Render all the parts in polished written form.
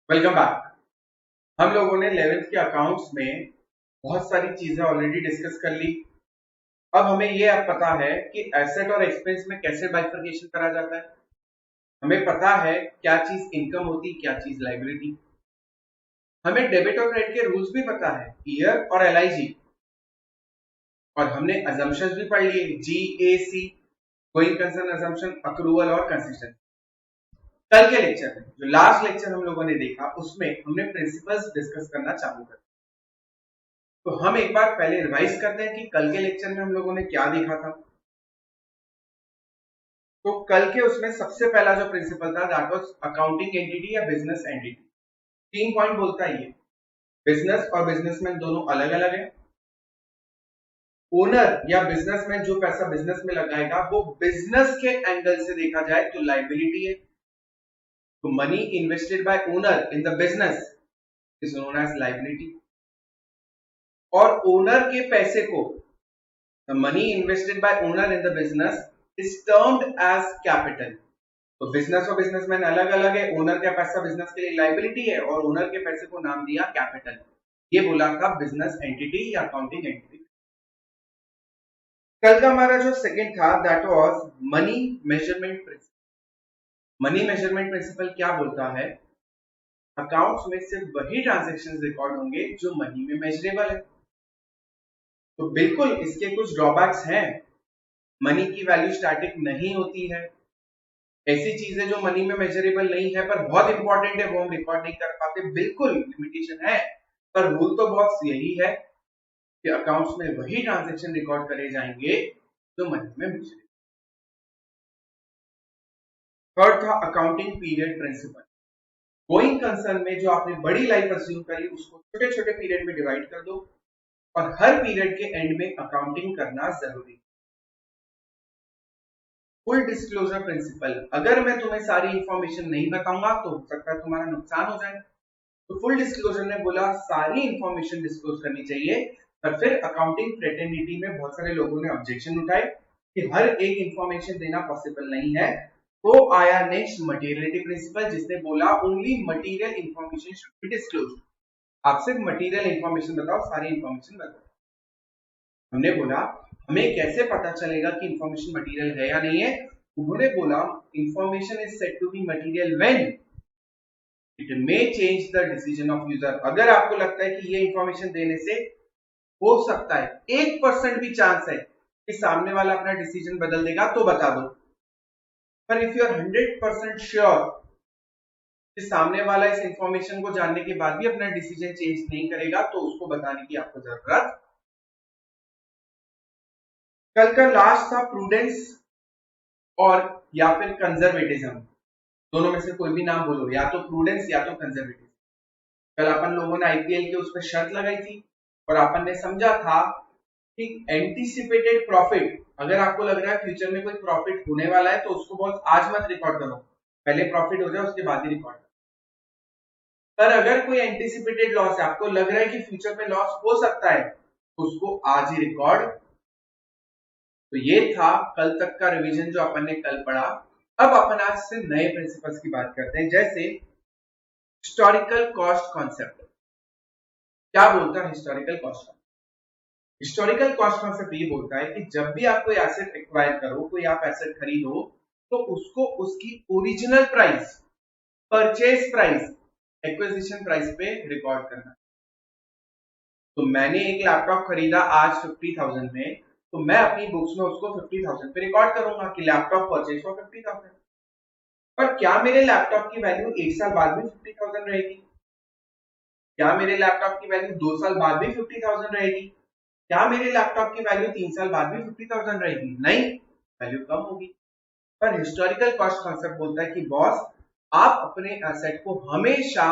Welcome back. हम लोगों ने 11th के अकाउंट्स में बहुत सारी चीजें ऑलरेडी डिस्कस कर ली। अब हमें ये अब पता है कि एसेट और एक्सपेंस में कैसे बाइफरकेशन करा जाता है। हमें पता है क्या चीज इनकम होती, क्या चीज लायबिलिटी। हमें डेबिट और क्रेडिट के रूल्स भी पता है, ईयर और एलआईजी। और हमने अजम्पशंस भी पढ़ लिए, GAC, going concern assumption, accrual और कंसिस्टेंसी। कल के लेक्चर में जो लास्ट लेक्चर हम लोगों ने देखा उसमें हमने प्रिंसिपल्स डिस्कस करना चालू कर। तो हम एक बार पहले रिवाइज करते हैं कि कल के लेक्चर में हम लोगों ने क्या देखा था। तो कल के उसमें सबसे पहला जो प्रिंसिपल था दैट वाज अकाउंटिंग एंटिटी या बिजनेस एंटिटी। 3 पॉइंट बोलता है ये, बिजनेस और बिजनेसमैन दोनों अलग अलग है। ओनर या बिजनेसमैन जो पैसा बिजनेस में लगाएगा वो बिजनेस के एंगल से देखा जाए तो लायबिलिटी है। तो money invested by owner in the business is known as liability. और ओनर के पैसे को, the money invested by owner in the business is termed as capital। तो बिजनेस और बिजनेसमैन अलग अलग है। ओनर का पैसा बिजनेस के लिए लायबिलिटी है और ओनर के पैसे को नाम दिया कैपिटल। ये बोला था बिजनेस एंटिटी या अकाउंटिंग एंटिटी। कल का हमारा जो सेकंड था that was money measurement principle. Money measurement principle क्या बोलता है, अकाउंट्स में सिर्फ वही ट्रांजैक्शंस रिकॉर्ड होंगे जो मनी में मेजरेबल है। तो बिल्कुल इसके कुछ ड्रॉबैक्स हैं। मनी की वैल्यू स्टैटिक नहीं होती है। ऐसी चीजें जो मनी में मेजरेबल नहीं है पर बहुत इंपॉर्टेंट है वो हम रिकॉर्ड नहीं कर पाते, बिल्कुल लिमिटेशन है। पर रूल तो बहुत यही है कि अकाउंट्स में वही ट्रांजैक्शन रिकॉर्ड करे जाएंगे जो मनी में मेजरेबल। थर्ड था accounting period principle. Going concern में जो आपने बड़ी लाइफ अज्यूम करी उसको छोटे छोटे पीरियड में डिवाइड कर दो और हर पीरियड के एंड में अकाउंटिंग करना जरूरी है। फुल डिस्क्लोजर प्रिंसिपल, अगर मैं तुम्हें सारी इंफॉर्मेशन नहीं बताऊंगा तो हो सकता है तुम्हारा नुकसान हो जाए। तो फुल डिस्क्लोजर ने बोला सारी इंफॉर्मेशन डिस्क्लोज करनी चाहिए। पर फिर अकाउंटिंग फ्रेटर्निटी में बहुत सारे लोगों ने ऑब्जेक्शन उठाए कि हर एक इंफॉर्मेशन देना पॉसिबल नहीं है। तो आया नेक्स्ट मटेरियलिटी प्रिंसिपल जिसने बोला only material information should be disclosed. आप सिर्फ मटेरियल इंफॉर्मेशन बताओ, सारी इंफॉर्मेशन बताओ। हमने बोला हमें कैसे पता चलेगा कि इंफॉर्मेशन मटेरियल है या नहीं है। उन्होंने बोला information is said to be material when it may change the decision of user. अगर आपको लगता है कि ये इंफॉर्मेशन देने से हो सकता है 1% भी चांस है कि सामने वाला अपना डिसीजन बदल देगा तो बता दो। पर इफ यू आर 100% श्योर कि सामने वाला इस इंफॉर्मेशन को जानने के बाद भी अपना डिसीजन चेंज नहीं करेगा तो उसको बताने की आपको जरूरत। कल का लास्ट था प्रूडेंस और या फिर कंजर्वेटिज्म। दोनों में से कोई भी नाम बोलो, या तो प्रूडेंस या तो कंजर्वेटिज्म। कल अपन लोगों ने आईपीएल के उस पर शर्त लगाई थी और अपन ने समझा था कि एंटीसिपेटेड प्रॉफिट, अगर आपको लग रहा है फ्यूचर में कोई प्रॉफिट होने वाला है तो उसको बहुत आज मत रिकॉर्ड करो, पहले प्रॉफिट हो जाए उसके बाद ही रिकॉर्ड करो। पर अगर कोई एंटीसिपेटेड लॉस है, आपको लग रहा है कि फ्यूचर में लॉस हो सकता है, तो उसको आज ही रिकॉर्ड। तो ये था कल तक का रिवीजन जो अपन ने कल पढ़ा। अब अपन आज से नए प्रिंसिपल्स की बात करते हैं, जैसे हिस्टोरिकल कॉस्ट कॉन्सेप्ट। क्या बोलता है historical cost? Historical cost concept ये बोलता है कि जब भी आप कोई एसेट एक्वायर करो, कोई आप एसेट खरीदो, तो उसको उसकी original price, purchase price, acquisition price पे रिकॉर्ड करना। तो मैंने एक लैपटॉप खरीदा आज 50,000 में, तो मैं अपनी बुक्स में उसको 50,000 पे रिकॉर्ड करूंगा कि लैपटॉप परचेज फॉर 50,000। पर क्या मेरे लैपटॉप की वैल्यू 1 साल बाद भी 50,000 रहेगी? क्या मेरे लैपटॉप की वैल्यू 2 साल बाद भी 50,000 रहेगी? क्या मेरे लैपटॉप की वैल्यू 3 साल बाद भी 50,000 रहेगी? नहीं, वैल्यू कम होगी। पर हिस्टोरिकल कॉस्ट कॉन्सेप्ट बोलता है कि बॉस, आप अपने एसेट को हमेशा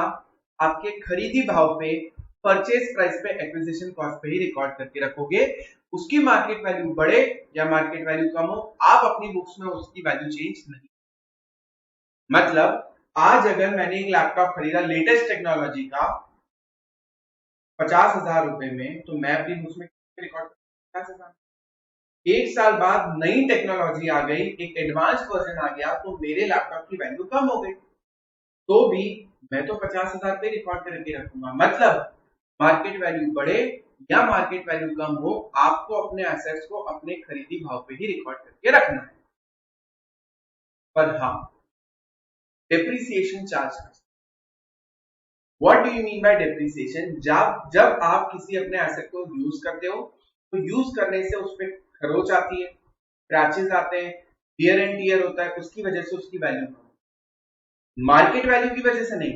आपके खरीदी भाव पे, परचेज प्राइस पे, एक्विजिशन कॉस्ट पे ही रिकॉर्ड करके रखोगे। उसकी मार्केट वैल्यू बढ़े या मार्केट वैल्यू कम हो, आप अपनी बुक्स में उसकी वैल्यू चेंज नहीं। मतलब आज अगर मैंने एक लैपटॉप खरीदा लेटेस्ट टेक्नोलॉजी का 50,000 रुपए में, तो मैं अपनी बुक्स में रिकॉर्ड 50,000। 1 साल बाद नई टेक्नोलॉजी आ गई, एक एडवांस वर्जन आ गया, तो मेरे लैपटॉप की वैल्यू कम हो गई, तो भी मैं तो 50,000 पे रिकॉर्ड करके रखूंगा। मतलब मार्केट वैल्यू बढ़े या मार्केट वैल्यू कम हो, आपको अपने एसेट्स को अपने खरीदी भाव पे ही रिकॉर्ड करके रखना है। पर हाँ, डेप्रिसिएशन चार्ज कर सकते। What do you mean by depreciation? जब आप किसी अपने एसेट को यूज करते हो, तो यूज करने से उस पर खरोच आती है, क्रैचेस आते हैं, वियर एंड टियर होता है, उसकी वजह से उसकी वैल्यू कम। मार्केट वैल्यू की वजह से नहीं,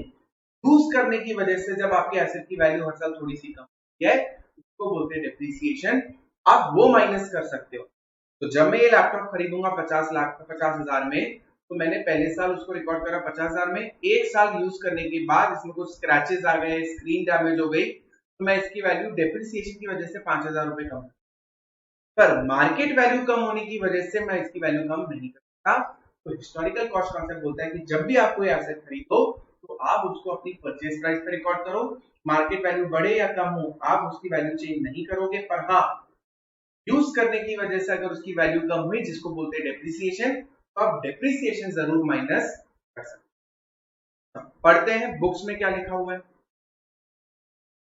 यूज करने की वजह से जब आपके एसेट की वैल्यू हर साल थोड़ी सी कम होती है, उसको बोलते हैं डेप्रिसिएशन। आप वो माइनस कर सकते हो। तो जब मैं ये लैपटॉप खरीदूंगा 50,000 में, तो मैंने पहले साल उसको रिकॉर्ड करा 50,000 में, एक साल यूज करने के बाद इसमें कुछ स्क्रैचेस आ गए, स्क्रीन डैमेज हो गई, तो मैं इसकी वैल्यू डेप्रिसिएशन की वजह से 5,000 रुपए कम। पर मार्केट वैल्यू कम होने की वजह से मैं इसकी वैल्यू कम नहीं कर सकता। तो हिस्टोरिकल कॉस्ट कॉन्सेप्ट बोलता है कि जब भी आप कोई एसेट खरीदो, तो आप उसको अपनी परचेज प्राइस पर रिकॉर्ड करो। मार्केट वैल्यू बढ़े या कम हो, आप उसकी वैल्यू चेंज नहीं करोगे। पर हाँ, यूज करने की वजह से अगर उसकी वैल्यू कम हुई, जिसको बोलते हैं डेप्रिसिएशन, तो आप डेप्रिसिएशन जरूर माइनस कर सकते हैं। पढ़ते हैं बुक्स में क्या लिखा हुआ है,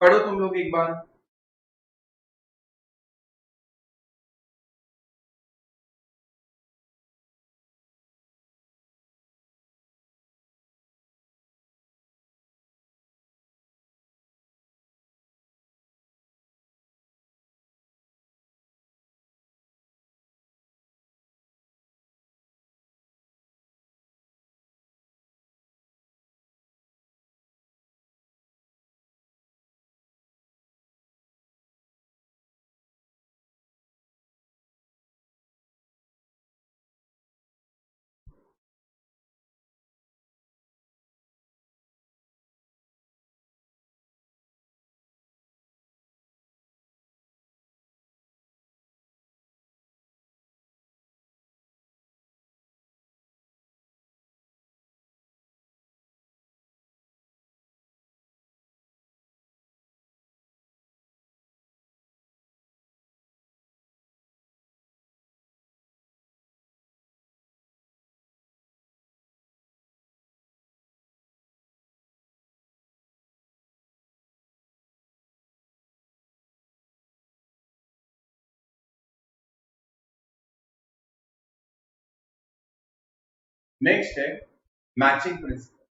पढ़ो तुम लोग एक बार। नेक्स्ट है matching principal.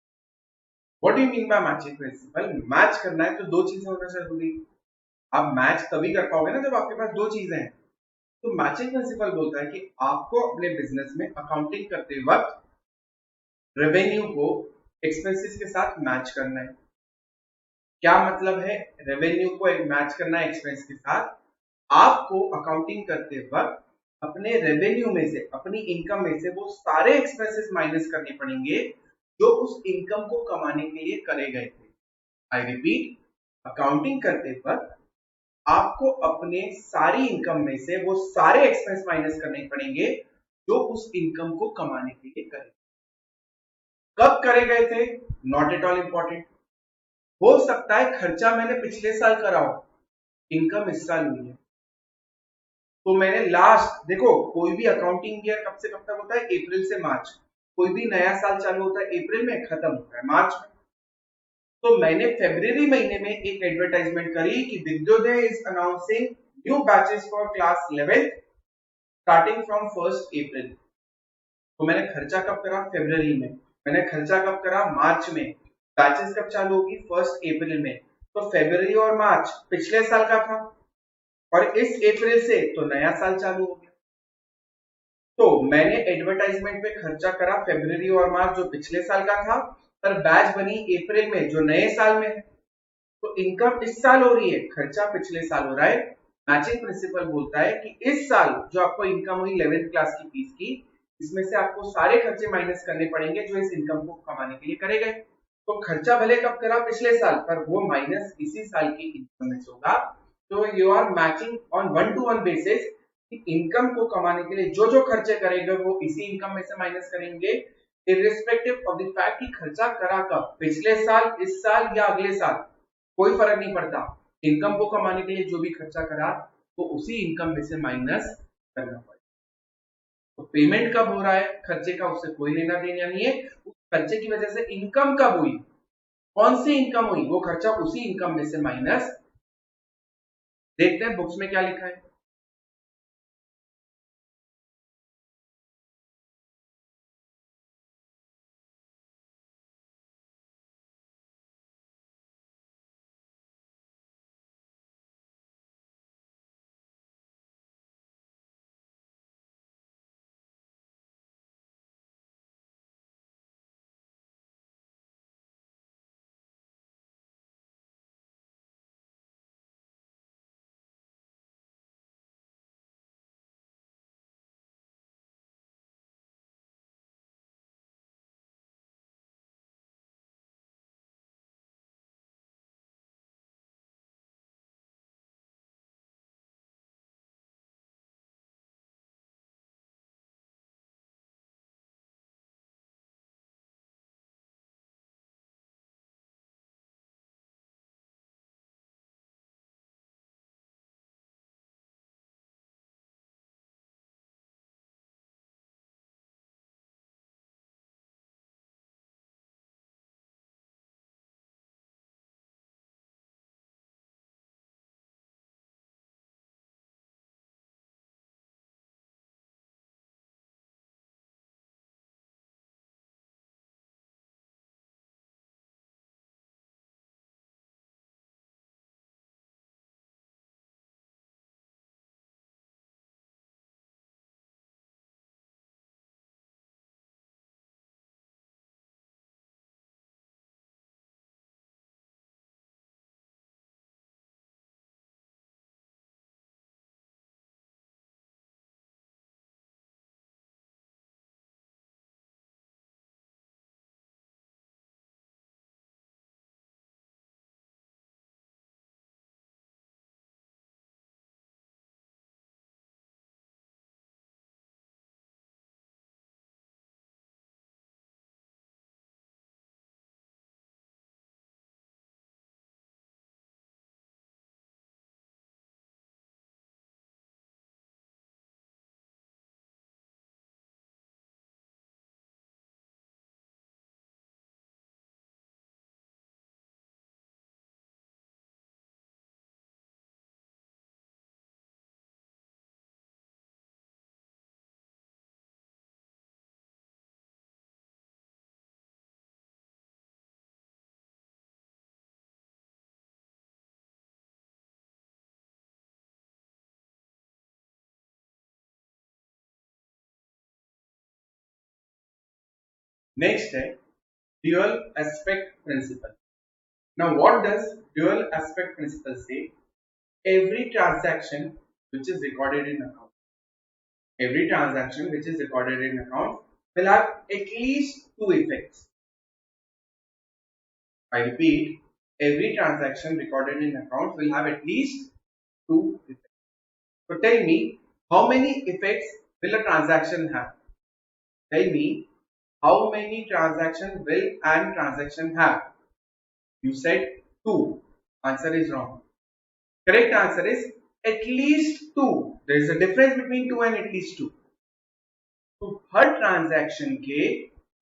What do you mean by matching principal? Match करना है तो दो चीजें होना जरूरी। आप मैच तभी कर पाओगे ना जब आपके पास दो चीजें हैं। तो मैचिंग प्रिंसिपल बोलता है कि आपको अपने बिजनेस में अकाउंटिंग करते वक्त रेवेन्यू को एक्सपेंसेस के साथ मैच करना है। क्या मतलब है रेवेन्यू को मैच करना है एक्सपेंस के साथ? आपको अकाउंटिंग करते वक्त अपने रेवेन्यू में से, अपनी इनकम में से वो सारे एक्सपेंसेस माइनस करने पड़ेंगे जो उस इनकम को कमाने के लिए करे गए थे। आई रिपीट, अकाउंटिंग करते वक्त आपको अपने सारी इनकम में से वो सारे एक्सपेंस माइनस करने पड़ेंगे जो उस इनकम को कमाने के लिए करे। कब करे गए थे, नॉट एट ऑल इंपॉर्टेंट। हो सकता है खर्चा मैंने पिछले साल करा हो, इनकम इस साल हुई है, तो मैंने लास्ट, देखो कोई भी अकाउंटिंग ईयर कब से कब तक होता है, अप्रैल से मार्च। कोई भी नया साल चालू होता है अप्रैल में, खत्म होता है मार्च में। तो मैंने फरवरी महीने में एक एडवर्टाइजमेंट करी कि Vidyoday is announcing new batches for class 11th starting from 1st अप्रैल। तो मैंने खर्चा कब करा, फरवरी में। मैंने खर्चा कब करा, मार्च में। बैचेस कब चालू होगी, 1st अप्रैल में। तो फरवरी और मार्च पिछले साल का था, और इस अप्रैल से तो नया साल चालू हो गया। तो मैंने एडवर्टाइजमेंट पे खर्चा करा फरवरी और मार्च जो पिछले साल का था, पर बैच बनी अप्रैल में जो नए साल में है। तो इनकम इस साल हो रही है, खर्चा पिछले साल हो रहा है। मैचिंग प्रिंसिपल बोलता है कि इस साल जो आपको इनकम हुई 11th क्लास की फीस की, इसमें से आपको सारे खर्चे माइनस करने पड़ेंगे जो इस इनकम को कमाने के लिए करे गए। तो खर्चा भले कब करा, पिछले साल, पर वो माइनस इसी साल की इनकम में से होगा। तो you are matching on 1-to-1 basis कि इनकम को कमाने के लिए जो जो खर्चे करेंगे वो इसी इनकम में से माइनस करेंगे, इर्रिस्पेक्टिव ऑफ द फैक्ट कि खर्चा करा कब, पिछले साल, इस साल या अगले साल, कोई फर्क नहीं पड़ता। इनकम को कमाने के लिए जो भी खर्चा करा वो उसी इनकम में से माइनस करना पड़ेगा। तो पेमेंट कब हो रहा है खर्चे का, उससे कोई लेना देना नहीं है। उस खर्चे की वजह से इनकम कब हुई, कौन सी इनकम हुई, वो खर्चा उसी इनकम में से माइनस। देखते हैं बुक्स में क्या लिखा है। नेक्स्ट है dual aspect principle. Now what does dual aspect principle say? Every transaction which is recorded in account, every transaction which is recorded in account will have at least two effects. I repeat, every transaction recorded in account will have at least two effects. So tell me, how many effects will a transaction have? Tell me, how many transactions will an transaction have? You said two. Answer is wrong. Correct answer is at least two. There is a difference between two and at least two. तो हर transaction के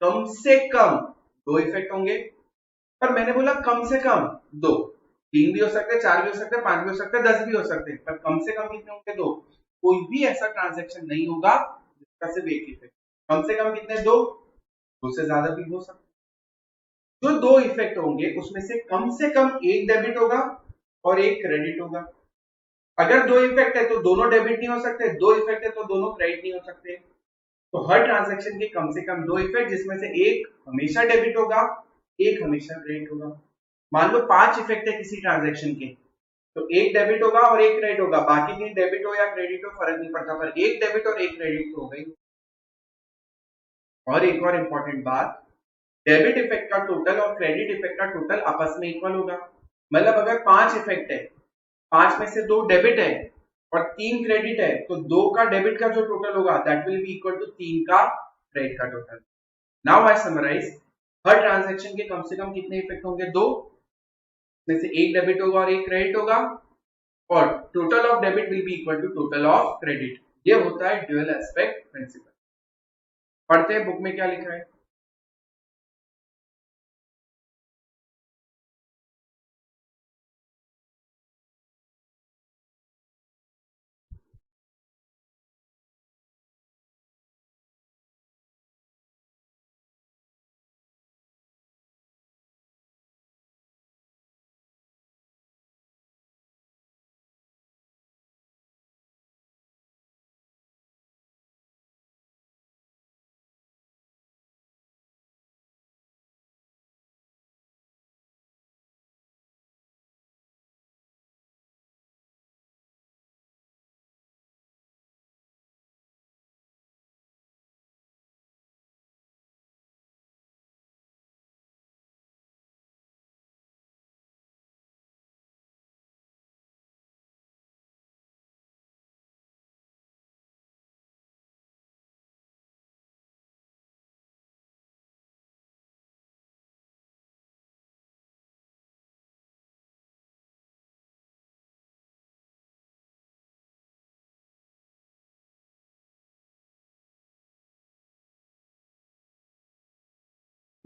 कम से कम दो effect होंगे। पर मैंने बोला कम से कम दो, तीन भी हो सकते हैं, चार भी हो सकते हैं, पांच भी हो सकते हैं, 10 भी हो सकते हैं, पर कम से कम कितने होंगे? दो। कोई भी ऐसा ट्रांजैक्शन नहीं होगा जिसका सिर्फ एक इफेक्ट। कम से कम कितने? दो से ज्यादा भी हो सकते हैं। जो दो इफेक्ट होंगे उसमें से कम एक डेबिट होगा और एक क्रेडिट होगा। अगर दो इफेक्ट है तो दोनों डेबिट नहीं हो सकते, दो इफेक्ट है तो दोनों क्रेडिट नहीं हो सकते। तो हर ट्रांजैक्शन के कम से कम दो इफेक्ट, जिसमें से एक हमेशा डेबिट होगा, एक हमेशा क्रेडिट होगा। मान लो 5 इफेक्ट है किसी ट्रांजैक्शन के, तो एक डेबिट होगा और एक क्रेडिट होगा, बाकी तीन डेबिट हो या क्रेडिट हो फर्क नहीं पड़ता, पर एक डेबिट और एक क्रेडिट तो हो गई। और एक और इंपॉर्टेंट बात, डेबिट इफेक्ट का टोटल और क्रेडिट इफेक्ट का टोटल आपस में इक्वल होगा। मतलब अगर 5 इफेक्ट है, 5 में से 2 डेबिट है और 3 क्रेडिट है, तो 2 का डेबिट का जो टोटल होगा that will be equal to 3 का क्रेडिट का टोटल। नाउ आई समराइज, हर ट्रांजैक्शन के कम से कम कितने इफेक्ट होंगे? दो, में से एक डेबिट होगा और एक क्रेडिट होगा, और total of debit will be equal to total of credit. ये होता है ड्यूअल एस्पेक्ट प्रिंसिपल। पढ़ते हैं बुक में क्या लिखा है।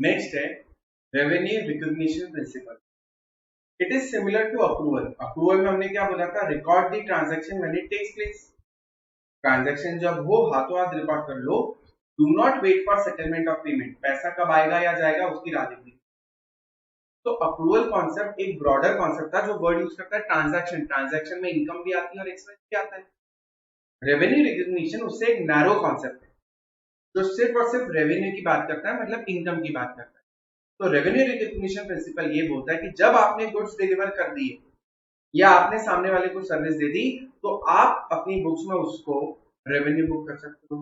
नेक्स्ट है revenue recognition principle. It is similar to approval. Approval में हमने क्या बोला था, record the transaction when it takes place. Transaction जब हो हाथों हाथ रिकॉर्ड कर लो। Do not wait for settlement of payment, पैसा कब आएगा या जाएगा उसकी राह देखनी। तो अप्रूवल कॉन्सेप्ट एक ब्रॉडर कॉन्सेप्ट था जो वर्ड यूज करता है ट्रांजैक्शन। ट्रांजैक्शन में इनकम भी आती है और एक्सपेंस भी आता है। रेवेन्यू रिकॉग्निशन उससे एक नैरो कॉन्सेप्ट है जो सिर्फ और सिर्फ रेवेन्यू की बात करता है, मतलब इनकम की बात करता है। तो रेवेन्यू रिकॉग्निशन प्रिंसिपल ये बोलता है कि जब आपने गुड्स डिलीवर कर दिए या आपने सामने वाले को सर्विस दे दी तो आप अपनी बुक्स में उसको रेवेन्यू बुक कर सकते हो,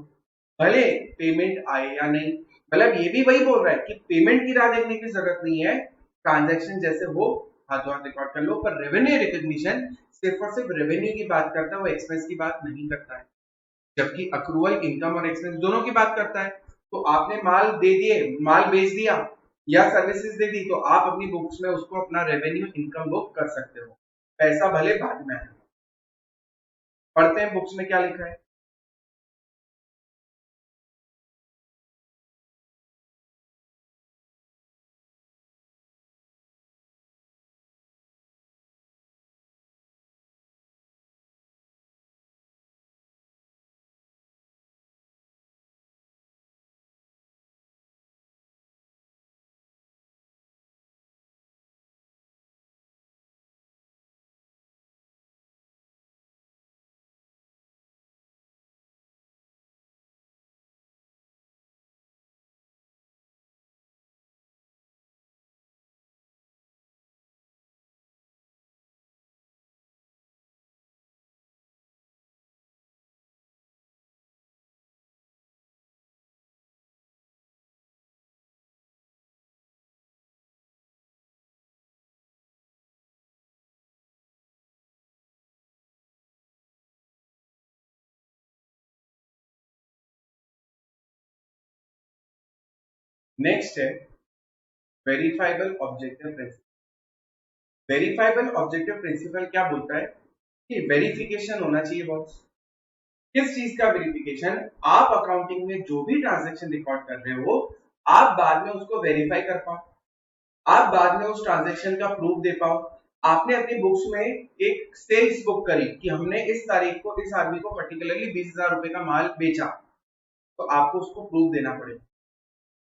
भले पेमेंट आए या नहीं। मतलब ये भी वही बोल रहा है कि पेमेंट की राह देखने की जरूरत नहीं है, ट्रांजैक्शन जैसे हो हाथों हाथ रिकॉर्ड कर लो। पर रेवेन्यू रिकॉग्निशन सिर्फ और सिर्फ रेवेन्यू की बात करता है, वो एक्सपेंस की बात नहीं करता है। जबकि अक्रूवल इनकम और एक्सपेंस दोनों की बात करता है। तो आपने माल दे दिए, माल बेच दिया या सर्विसेज दे दी तो आप अपनी बुक्स में उसको अपना रेवेन्यू इनकम बुक कर सकते हो, पैसा भले बाद में आए। पढ़ते हैं बुक्स में क्या लिखा है। नेक्स्ट है verifiable objective principle. Verifiable objective principle क्या बोलता है कि वेरिफिकेशन होना चाहिए बॉस। किस चीज का वेरिफिकेशन, आप अकाउंटिंग में जो भी ट्रांजैक्शन रिकॉर्ड कर रहे हो आप बाद में उसको वेरीफाई कर पाओ, आप बाद में उस ट्रांजैक्शन का प्रूफ दे पाओ। आपने अपनी बुक्स में एक सेल्स बुक करी कि हमने इस तारीख को इस आदमी को पर्टिकुलरली 20,000 रुपए का माल बेचा, तो आपको उसको प्रूफ देना पड़ेगा।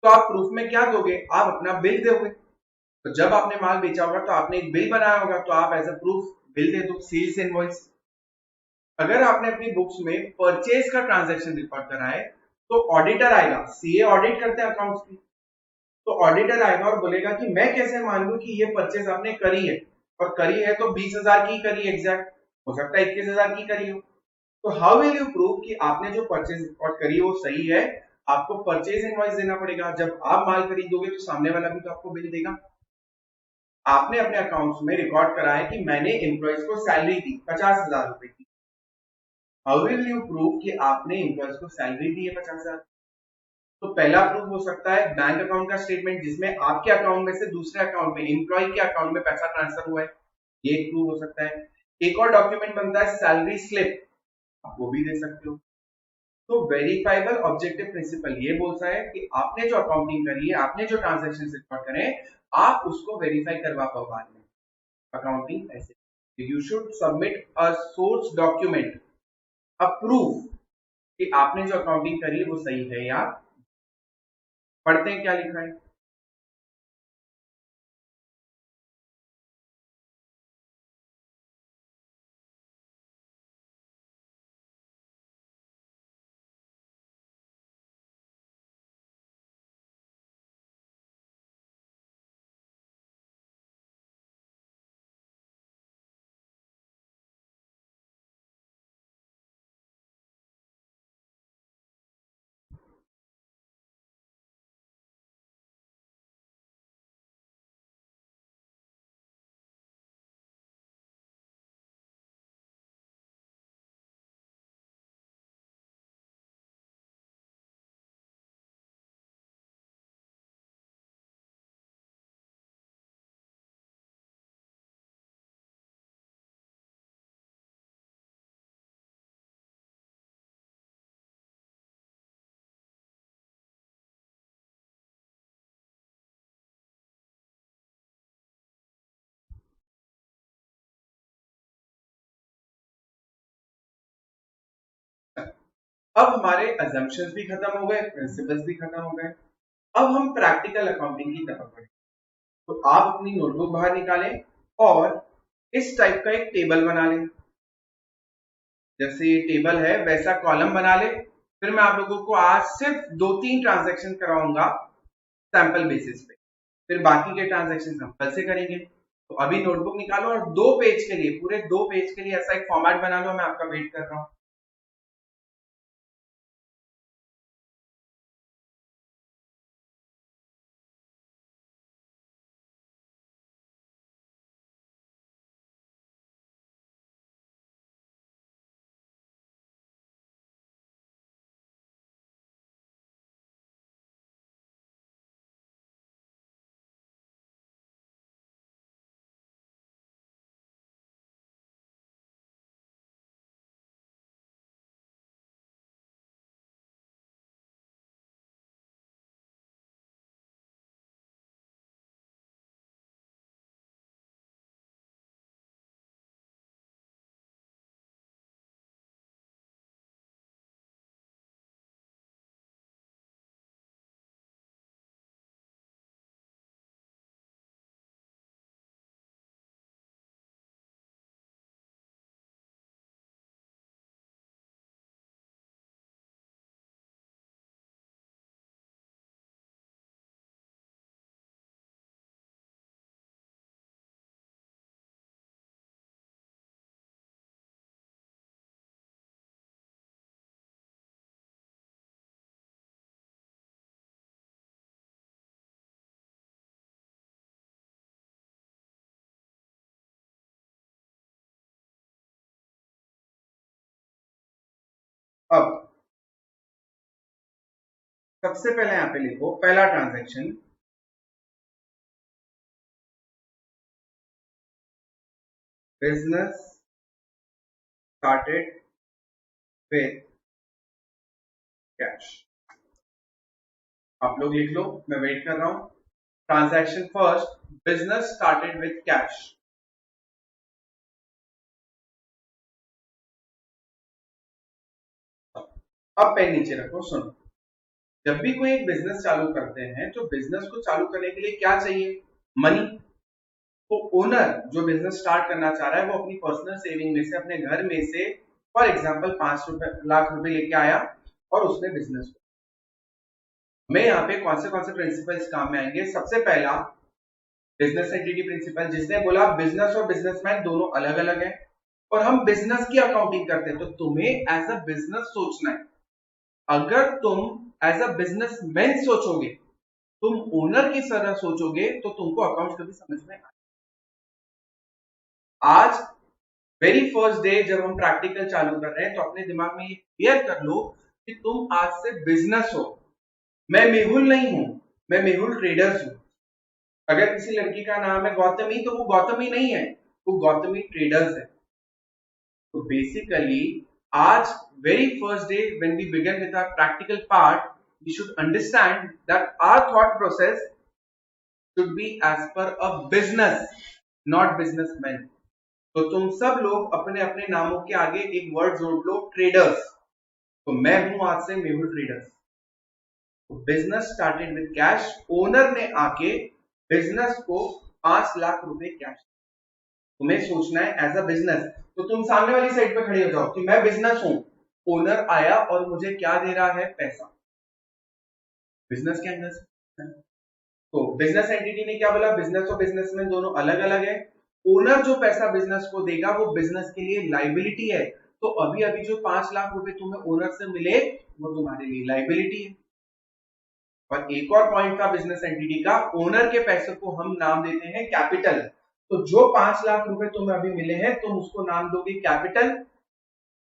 तो आप प्रूफ में क्या दोगे, आप अपना बिल दोगे। तो जब आपने माल बेचा होगा तो आपने एक बिल बनाया होगा, तो आप एज अ प्रूफ बिल दे दो, सेल्स इनवॉइस। अगर आपने अपनी बुक्स में परचेज का ट्रांजैक्शन रिकॉर्ड करा है तो ऑडिटर आएगा, सीए ऑडिट करते हैं अकाउंट्स की। तो ऑडिटर आएगा और बोलेगा कि मैं कैसे मान लूं कि ये परचेज आपने करी है, और करी है तो 20,000 की करी एग्जैक्ट, हो सकता है 21,000 की करी हो। तो हाउ विल यू प्रूव कि आपने जो परचेज रिकॉर्ड करी है वो सही है। आपको परचेज इनवॉइस देना पड़ेगा, जब आप माल खरीदोगे तो सामने वाला भी तो आपको बिल देगा। आपने अपने अकाउंट्स में रिकॉर्ड करा है कि मैंने एम्प्लॉइज को सैलरी दी 50,000 रुपए की। हाउ विल यू प्रूव कि आपने एम्प्लॉइज को सैलरी दी है 50,000। तो पहला प्रूफ हो सकता है बैंक अकाउंट का स्टेटमेंट जिसमें आपके अकाउंट में से दूसरे अकाउंट में एम्प्लॉय के अकाउंट में पैसा ट्रांसफर हुआ है, ये एक प्रूफ हो सकता है। एक और डॉक्यूमेंट बनता है सैलरी स्लिप, आप वो भी दे सकते हो। तो वेरीफाइबल ऑब्जेक्टिव प्रिंसिपल ये बोलता है कि आपने जो अकाउंटिंग करी है, आपने जो ट्रांजेक्शन रिकॉर्ड करे, आप उसको वेरीफाई करवा पाओ बाद में। अकाउंटिंग ऐसे you should submit a source document, a proof कि आपने जो अकाउंटिंग करी है वो सही है या। पढ़ते हैं क्या लिखा है। अब हमारे अजम्पशंस भी खत्म हो गए, प्रिंसिपल्स भी खत्म हो गए। अब हम प्रैक्टिकल अकाउंटिंग की तरफ बढ़े। तो आप अपनी नोटबुक बाहर निकालें और इस टाइप का एक टेबल बना लें। जैसे ये टेबल है वैसा कॉलम बना ले। फिर मैं आप लोगों को आज सिर्फ 2-3 ट्रांजैक्शन कराऊंगा सैंपल बेसिस पे, फिर बाकी के ट्रांजैक्शन हम कल से करेंगे। तो अभी नोटबुक निकालो और 2 पेज के लिए, पूरे 2 पेज के लिए ऐसा एक फॉर्मेट बना लो। मैं आपका वेट कर रहा हूं। अब सबसे पहले यहाँ पे लिखो पहला transaction, business started with cash. आप लोग लिख लो, मैं वेट कर रहा हूं। Transaction first, business started with cash. अब पेन नीचे रखो, सुनो। जब भी कोई एक बिजनेस चालू करते हैं तो बिजनेस को चालू करने के लिए क्या चाहिए? मनी। तो ओनर जो बिजनेस स्टार्ट करना चाह रहा है वो अपनी पर्सनल सेविंग में से, अपने घर में से फॉर एग्जांपल 5 लाख रुपए लेके आया और उसने बिजनेस को। मैं यहाँ पे कौन से प्रिंसिपल्स काम में आएंगे? सबसे पहला बिजनेस एंटिटी प्रिंसिपल, जिसने बोला बिजनेस और बिजनेसमैन दोनों अलग अलग है और हम बिजनेस की अकाउंटिंग करते हैं, तो तुम्हें एज अ बिजनेस सोचना है। अगर तुम एज अ बिजनेसमैन सोचोगे, तुम ओनर की तरह सोचोगे, तो तुमको अकाउंट कभी समझ में आज वेरी फर्स्ट डे जब हम प्रैक्टिकल चालू कर रहे हैं तो अपने दिमाग में ये क्लियर कर लो कि तुम आज से बिजनेस हो। मैं मेहुल नहीं हूं, मैं मेहुल ट्रेडर्स हूं। अगर किसी लड़की का नाम है गौतमी तो वो गौतमी नहीं है, वो गौतमी ट्रेडर्स है। तो बेसिकली आज very first day when we begin with our practical part, we should understand that our thought process should be as per a business, not businessman. तो तुम सब लोग अपने अपने नामों के आगे एक वर्ड जोड़ लो, ट्रेडर्स। तो मैं हूं आज से Mehul traders. Business started with cash, owner ने आके बिजनेस को 5 लाख रुपए कैश। तुम्हें सोचना है एज अ बिजनेस। तो तुम सामने वाली साइड पे खड़े हो जाओ कि मैं बिजनेस हूं, ओनर आया और मुझे क्या दे रहा है? पैसा। बिजनेस के अंदर से। तो बिजनेस एंटिटी ने क्या बोला? बिजनेस और बिजनेसमैन दोनों अलग अलग है। ओनर जो पैसा बिजनेस को देगा वो बिजनेस के लिए लाइबिलिटी है। तो अभी अभी जो 5 लाख रुपए तुम्हें ओनर से मिले वो तुम्हारे लिए लाइबिलिटी है। और एक और पॉइंट था बिजनेस एंटिटी का, ओनर के पैसे को हम नाम देते हैं कैपिटल। तो जो 5 लाख रुपए तुम्हें अभी मिले हैं तुम उसको नाम दोगे कैपिटल,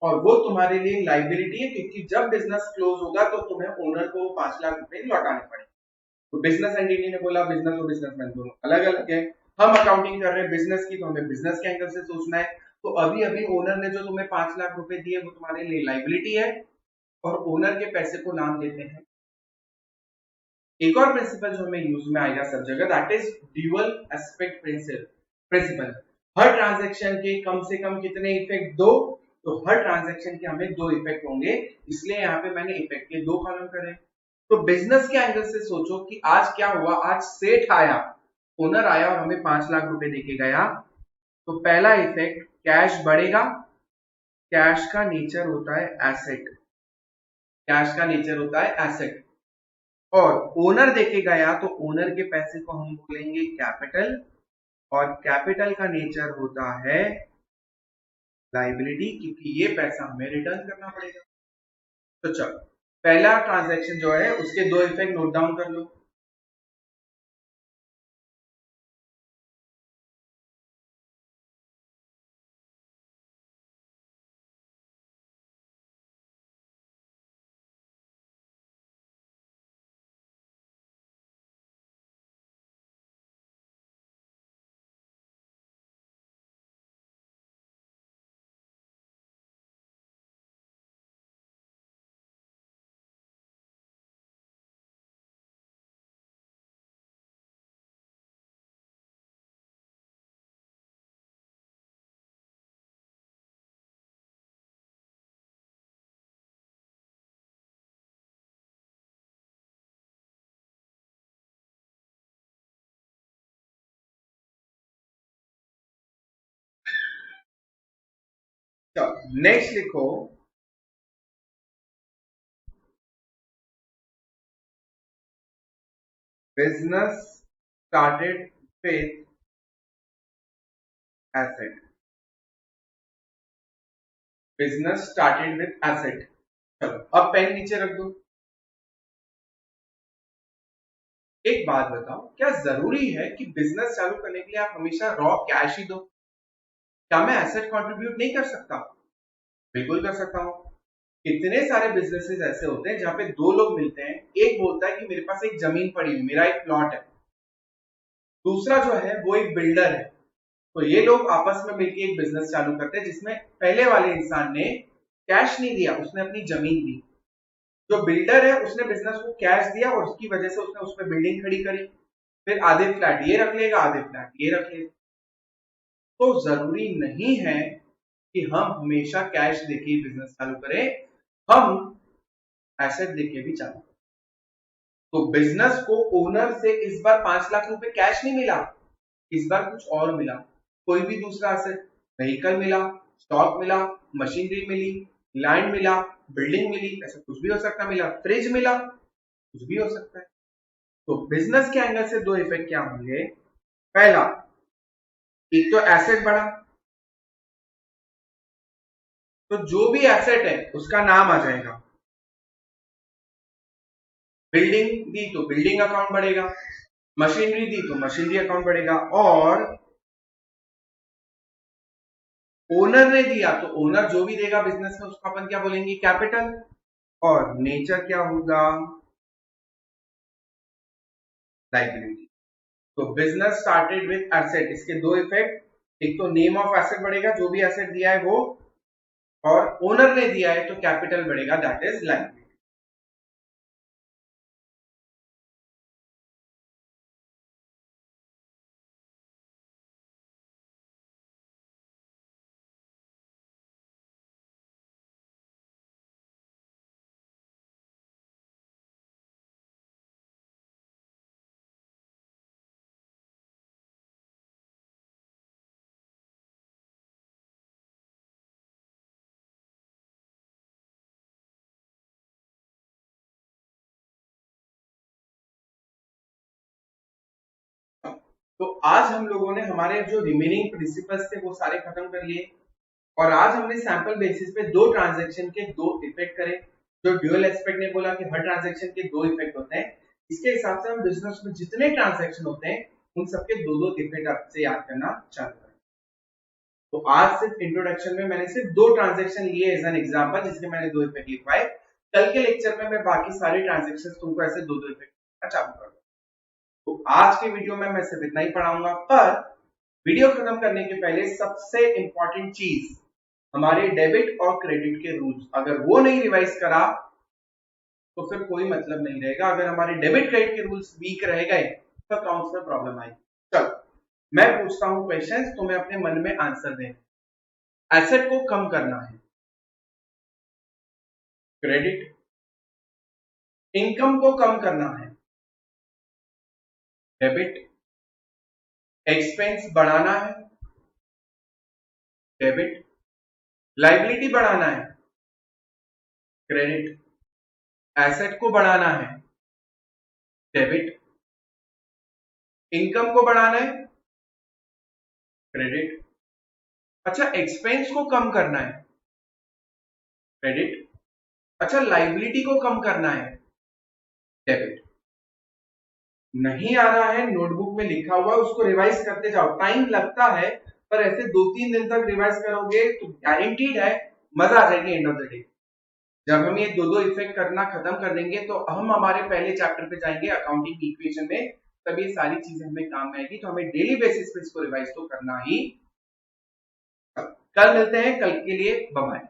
और वो तुम्हारे लिए लाइबिलिटी है, क्योंकि जब बिजनेस क्लोज होगा तो तुम्हें ओनर को 5 लाख रुपए लौटाने पड़ेंगे। तो बिजनेस एंटिटी ने बोला बिजनेस और बिजनेसमैन दोनों अलग अलग है। हम अकाउंटिंग कर रहे हैं बिजनेस की, तो हमें बिजनेस के एंगल से सोचना है। तो अभी अभी ओनर ने जो तुम्हें 5 लाख रुपए दिए वो तुम्हारे लिए लाइबिलिटी है और ओनर के पैसे को नाम देते हैं। एक और प्रिंसिपल जो हमें यूज में आएगा सब जगह, that is dual aspect principle. हर ट्रांजैक्शन के कम से कम कितने इफेक्ट? 2। तो हर ट्रांजैक्शन के हमें दो इफेक्ट होंगे, इसलिए यहाँ पे मैंने इफेक्ट के दो कॉलम करे। तो बिजनेस के एंगल से सोचो कि आज क्या हुआ, आज सेठ आया, ओनर आया और हमें 5 लाख रुपए देके गया। तो पहला इफेक्ट, कैश बढ़ेगा। कैश का नेचर होता है एसेट, कैश का नेचर होता है एसेट। और ओनर देके गया तो ओनर के पैसे को हम बोलेंगे कैपिटल, और कैपिटल का नेचर होता है लाइबिलिटी, क्योंकि ये पैसा हमें रिटर्न करना पड़ेगा। तो चलो पहला ट्रांजैक्शन जो है उसके दो इफेक्ट नोट डाउन कर लो। चलो नेक्स्ट लिखो, business started with asset. Business started with asset. चलो अब पेन नीचे रख दो। एक बात बताओ, क्या जरूरी है कि बिजनेस चालू करने के लिए आप हमेशा रॉ कैश ही दो? क्या मैं एसेट कंट्रीब्यूट नहीं कर सकता? बिल्कुल कर सकता हूं। इतने सारे बिजनेसेस ऐसे होते हैं जहां पे दो लोग मिलते हैं, एक बोलता है कि मेरे पास एक जमीन पड़ी हुई, मेरा एक प्लॉट है, दूसरा जो है वो एक बिल्डर है। तो ये लोग आपस में मिलकर एक बिजनेस चालू करते हैं जिसमें पहले वाले इंसान ने कैश नहीं दिया, उसने अपनी जमीन दी। जो बिल्डर है उसने बिजनेस को कैश दिया और उसकी वजह से उसने उसमें बिल्डिंग खड़ी करी, फिर आधे फ्लैट ये रख लेगा, आधे फ्लैट ये रख लेगा। तो जरूरी नहीं है कि हम हमेशा कैश देके बिजनेस चालू करें, हम एसेट देके भी चालू करें। तो बिजनेस को ओनर से इस बार 5 लाख रुपए कैश नहीं मिला, इस बार कुछ और मिला, कोई भी दूसरा एसेट, व्हीकल मिला, स्टॉक मिला, मशीनरी मिली, लैंड मिला, बिल्डिंग मिली, ऐसा कुछ भी हो सकता, मिला फ्रिज मिला, कुछ भी हो सकता है। तो बिजनेस के एंगल से दो इफेक्ट क्या होंगे? पहला, एक तो एसेट बढ़ा, तो जो भी एसेट है उसका नाम आ जाएगा। बिल्डिंग दी तो बिल्डिंग अकाउंट बढ़ेगा, मशीनरी दी तो मशीनरी अकाउंट बढ़ेगा, और ओनर ने दिया तो ओनर जो भी देगा बिजनेस में उसको अपन क्या बोलेंगे? कैपिटल। और नेचर क्या होगा? लाइबिलिटी। तो बिजनेस स्टार्टेड विथ एसेट, इसके दो इफेक्ट, एक तो नेम ऑफ एसेट बढ़ेगा, जो भी एसेट दिया है वो, और ओनर ने दिया है तो कैपिटल बढ़ेगा, दैट इज लाइबिलिटी। तो आज हम लोगों ने हमारे जो रिमेनिंग प्रिंसिपल्स थे वो सारे खत्म कर लिए, और आज हमने सैंपल बेसिस पे दो ट्रांजैक्शन के दो इफेक्ट करे। जो ड्यूअल एस्पेक्ट ने बोला कि हर ट्रांजैक्शन के दो इफेक्ट होते हैं, इसके हिसाब से हम बिजनेस में जितने ट्रांजैक्शन होते हैं उन सबके दो दो इफेक्ट आपसे याद करना चालू करें। तो आज सिर्फ इंट्रोडक्शन में मैंने सिर्फ दो ट्रांजैक्शन लिए एज एन एग्जांपल, जिसके मैंने दो इफेक्ट लिखवाए। कल के लेक्चर में मैं बाकी सारे ट्रांजैक्शन तुमको ऐसे दो दो इफेक्ट चालू कर दूंगा। तो आज के वीडियो में मैं सिर्फ इतना ही पढ़ाऊंगा, पर वीडियो खत्म करने के पहले सबसे इंपॉर्टेंट चीज, हमारे डेबिट और क्रेडिट के रूल्स, अगर वो नहीं रिवाइज करा तो फिर कोई मतलब नहीं रहेगा। अगर हमारे डेबिट क्रेडिट के रूल्स वीक रह गए तो अकाउंट्स में प्रॉब्लम आएगी। चलो मैं पूछता हूं क्वेश्चंस, तुम्हें अपने मन में आंसर देना। एसेट को कम करना है, क्रेडिट। इनकम को कम करना है, डेबिट। एक्सपेंस बढ़ाना है, डेबिट। लायबिलिटी बढ़ाना है, क्रेडिट। एसेट को बढ़ाना है, डेबिट। इनकम को बढ़ाना है, क्रेडिट। अच्छा, एक्सपेंस को कम करना है, क्रेडिट। अच्छा, लायबिलिटी को कम करना है, डेबिट। नहीं आ रहा है, नोटबुक में लिखा हुआ है, उसको रिवाइज करते जाओ। टाइम लगता है, पर ऐसे 2-3 दिन तक रिवाइज करोगे तो गारंटीड है मजा आ जाएगी एंड ऑफ द डे। जब हम ये दो इफेक्ट करना खत्म कर देंगे तो हम हमारे पहले चैप्टर पे जाएंगे अकाउंटिंग इक्वेशन में, तब ये सारी चीजें हमें काम में आएगी। तो हमें डेली बेसिस पे इसको रिवाइज तो करना ही। कल मिलते हैं, कल के लिए बाय बाय।